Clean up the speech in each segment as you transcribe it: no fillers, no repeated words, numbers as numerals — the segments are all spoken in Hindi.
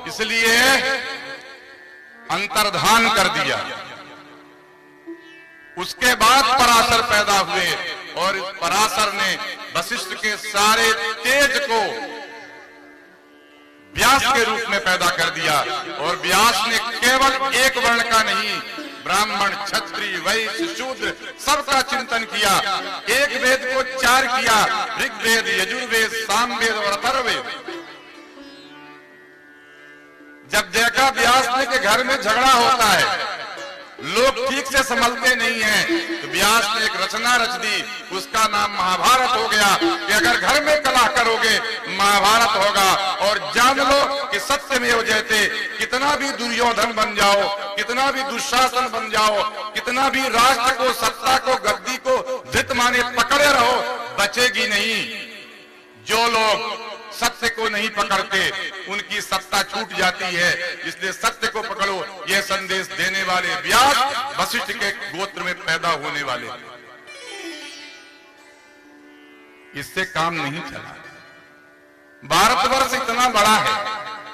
इसलिए अंतर्धान कर दिया। उसके बाद पराशर पैदा हुए और इस पराशर ने वशिष्ठ के सारे तेज को व्यास के रूप में पैदा कर दिया। और व्यास ने केवल एक वर्ण का नहीं, ब्राह्मण, क्षत्रिय, वैश्य, शूद्र सबका चिंतन किया। एक वेद को 4 किया, ऋग्वेद, यजुर्वेद, सामवेद और अथर्ववेद। जब देखा व्यास ने कि घर में झगड़ा होता है, लोग ठीक से संभलते नहीं हैं, तो व्यास ने एक रचना रच दी, उसका नाम महाभारत हो गया कि अगर घर में कलह करोगे महाभारत होगा। और जान लो कि सत्यमेव जयते, कितना भी दुर्योधन बन जाओ, कितना भी दुशासन बन जाओ, कितना भी राष्ट्र को, सत्ता को, गद्दी को धृत माने पकड़े रहो, बचेगी नहीं। जो लोग सत्य को नहीं पकड़ते उनकी सत्ता छूट जाती है, इसलिए सत्य को पकड़ो। यह संदेश देने वाले व्यास वशिष्ठ के गोत्र में पैदा होने वाले। इससे काम नहीं चला। भारतवर्ष इतना बड़ा है,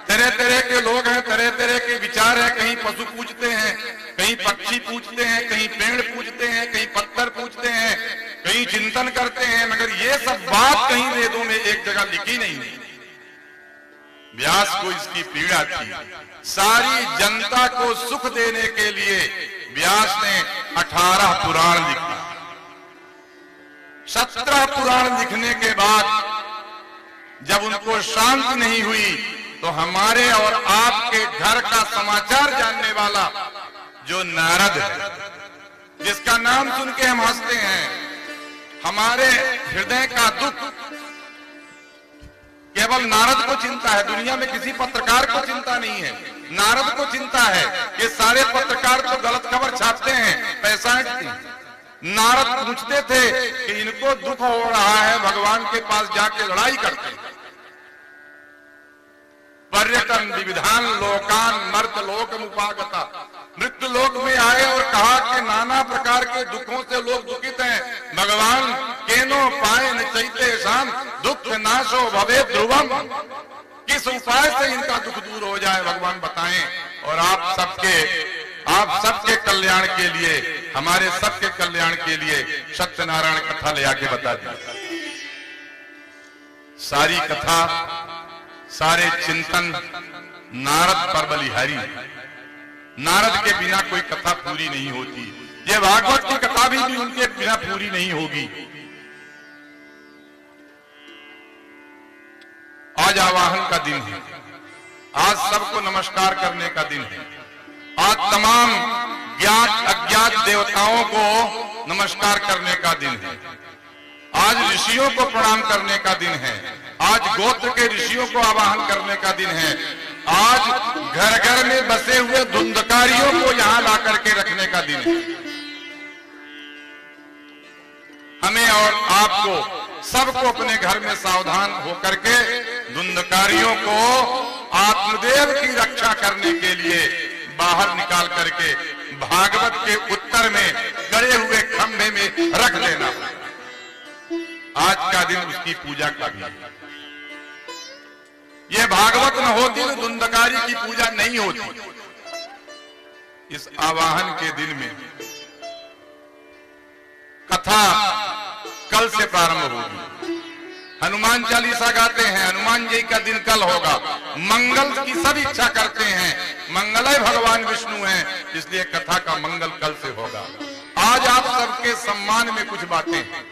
तरह तरह के लोग हैं, तरह तरह के विचार हैं। कहीं पशु पूजते हैं, कहीं पक्षी पूजते हैं, कहीं पेड़ पूजते हैं, कहीं पत्थर पूजते हैं, कहीं चिंतन करते हैं, मगर ये सब बात कहीं वेदों में एक जगह लिखी नहीं है। व्यास को इसकी पीड़ा थी। सारी जनता को सुख देने के लिए व्यास ने 18 पुराण लिखे। 17 पुराण लिखने के बाद जब उनको शांति नहीं हुई, तो हमारे और आपके घर का समाचार जानने वाला जो नारद है, जिसका नाम सुन के हम हंसते हैं, हमारे हृदय का दुख केवल नारद को चिंता है, दुनिया में किसी पत्रकार को चिंता नहीं है, नारद को चिंता है। ये सारे पत्रकार तो गलत खबर छापते हैं, पैसा ऐंठते हैं। नारद पूछते थे कि इनको दुख हो रहा है, भगवान के पास जाके लड़ाई करते हैं। पर्यटन विविधान लोकान मर्त लोक मुपागता, मृत्यु लोक में आए और कहा कि नाना प्रकार के दुखों से लोग दुखित हैं। भगवान केनो पाए न चैते शाम दुख नाशो भवे ध्रुवम, किस उपाय से इनका दुख दूर हो जाए भगवान बताएं। और आप सबके कल्याण के लिए, हमारे सबके कल्याण के लिए सत्यनारायण कथा ले आके बता दी। सारी कथा, सारे चिंतन नारद पर बलिहारी। नारद के बिना कोई कथा पूरी नहीं होती। ये भागवत की कथा भी उनके बिना पूरी नहीं होगी। आज आवाहन का दिन है, आज सबको नमस्कार करने का दिन है। आज तमाम ज्ञात अज्ञात देवताओं को नमस्कार करने का दिन है। आज ऋषियों को प्रणाम करने का दिन है। आज गोत्र के ऋषियों को आवाहन करने का दिन है। आज घर घर में बसे हुए धुंधकारियों को यहां ला करके रखने का दिन है। हमें और आपको सबको अपने घर में सावधान होकर के धुंधकारियों को आत्मदेव की रक्षा करने के लिए बाहर निकाल करके भागवत के उत्तर में गड़े हुए खंभे में रख देना। आज का दिन उसकी पूजा का भी है। ये भागवत न होती तो धुंधकारी की पूजा नहीं होती। इस आवाहन के दिन में कथा कल से प्रारंभ होगी। हनुमान चालीसा गाते हैं, हनुमान जी का दिन कल होगा। मंगल की सब इच्छा करते हैं, मंगलय भगवान विष्णु हैं, इसलिए कथा का मंगल कल से होगा। आज आप सबके सम्मान में कुछ बातें हैं।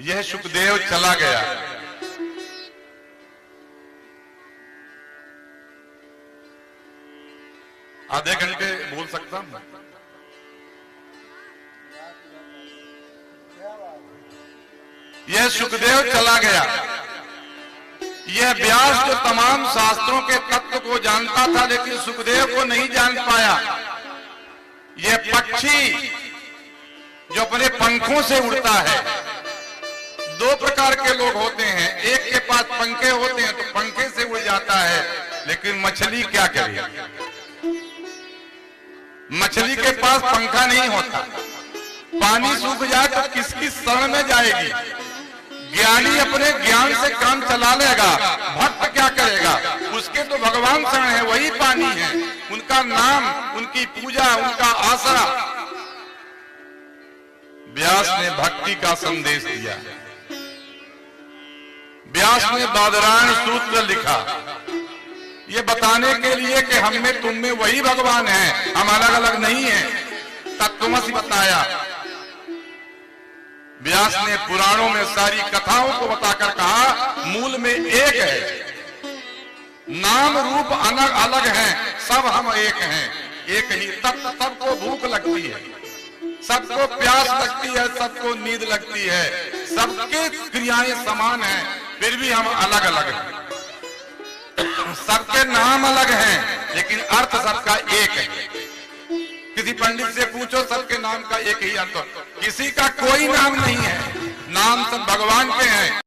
यह सुखदेव चला गया, आधे घंटे बोल सकता हूं। यह सुखदेव चला गया। यह व्यास जो तमाम शास्त्रों के तत्व को जानता था, लेकिन सुखदेव को नहीं जान पाया। यह पक्षी जो अपने पंखों से उड़ता है, दो प्रकार के लोग होते हैं। एक के पास पंखे होते हैं तो पंखे से उड़ जाता है, लेकिन मछली क्या करे? मछली के पास पंखा नहीं होता। पानी सूख जाए तो किसकी शरण में जाएगी? ज्ञानी अपने ज्ञान से काम चला लेगा, भक्त नाम, उनकी पूजा, उनका आसरा। व्यास ने भक्ति का संदेश दिया। व्यास ने बादरायण सूत्र लिखा, ये बताने के लिए कि हम में तुम में वही भगवान है, हम अलग अलग नहीं हैं। तत्वमसि बताया। व्यास ने पुराणों में सारी कथाओं को बताकर कहा मूल में एक है, नाम रूप अलग अलग हैं, सब हम एक हैं, एक ही तत्व। सबको भूख लगती है, सबको प्यास लगती है, सबको नींद लगती है, सबके क्रियाएं समान हैं, फिर भी हम अलग अलग हैं। सबके नाम अलग हैं, लेकिन अर्थ सबका एक है। किसी पंडित से पूछो, सबके नाम का एक ही अर्थ, किसी का कोई नाम नहीं है, नाम सब भगवान के हैं।